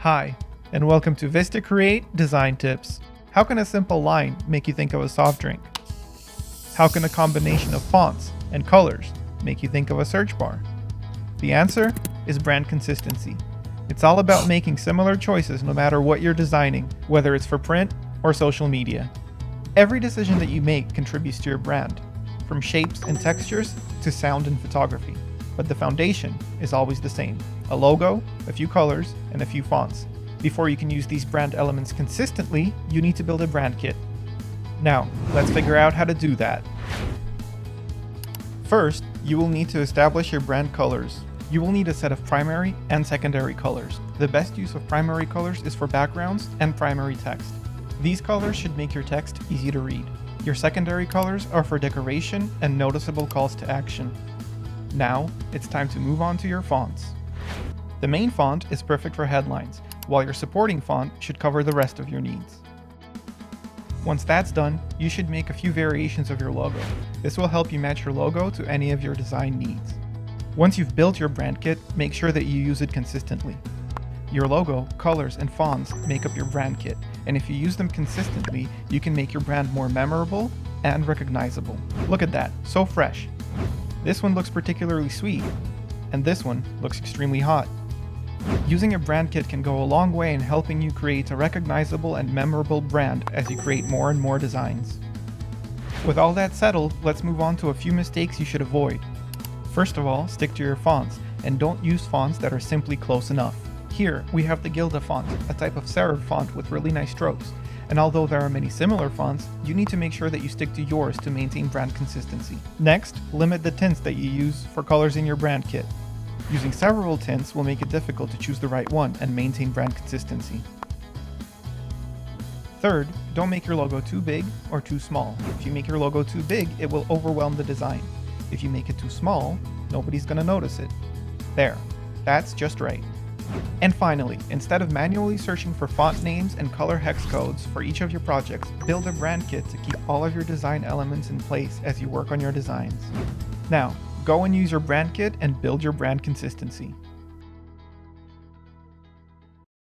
Hi, and welcome to Vista Create Design Tips. How can a simple line make you think of a soft drink? How can a combination of fonts and colors make you think of a search bar? The answer is brand consistency. It's all about making similar choices no matter what you're designing, whether it's for print or social media. Every decision that you make contributes to your brand, from shapes and textures to sound and photography. But the foundation is always the same: a logo, a few colors, and a few fonts. Before you can use these brand elements consistently, you need to build a brand kit. Now, let's figure out how to do that. First, you will need to establish your brand colors. You will need a set of primary and secondary colors. The best use of primary colors is for backgrounds and primary text. These colors should make your text easy to read. Your secondary colors are for decoration and noticeable calls to action. Now, it's time to move on to your fonts. The main font is perfect for headlines, while your supporting font should cover the rest of your needs. Once that's done, you should make a few variations of your logo. This will help you match your logo to any of your design needs. Once you've built your brand kit, make sure that you use it consistently. Your logo, colors, and fonts make up your brand kit, and if you use them consistently, you can make your brand more memorable and recognizable. Look at that, so fresh. This one looks particularly sweet, and this one looks extremely hot. Using a brand kit can go a long way in helping you create a recognizable and memorable brand as you create more and more designs. With all that settled, let's move on to a few mistakes you should avoid. First of all, stick to your fonts, and don't use fonts that are simply close enough. Here, we have the Gilda font, a type of serif font with really nice strokes. And although there are many similar fonts, you need to make sure that you stick to yours to maintain brand consistency. Next, limit the tints that you use for colors in your brand kit. Using several tints will make it difficult to choose the right one and maintain brand consistency. Third, don't make your logo too big or too small. If you make your logo too big, it will overwhelm the design. If you make it too small, nobody's gonna notice it. There, that's just right. And finally, instead of manually searching for font names and color hex codes for each of your projects, build a brand kit to keep all of your design elements in place as you work on your designs. Now, go and use your brand kit and build your brand consistency.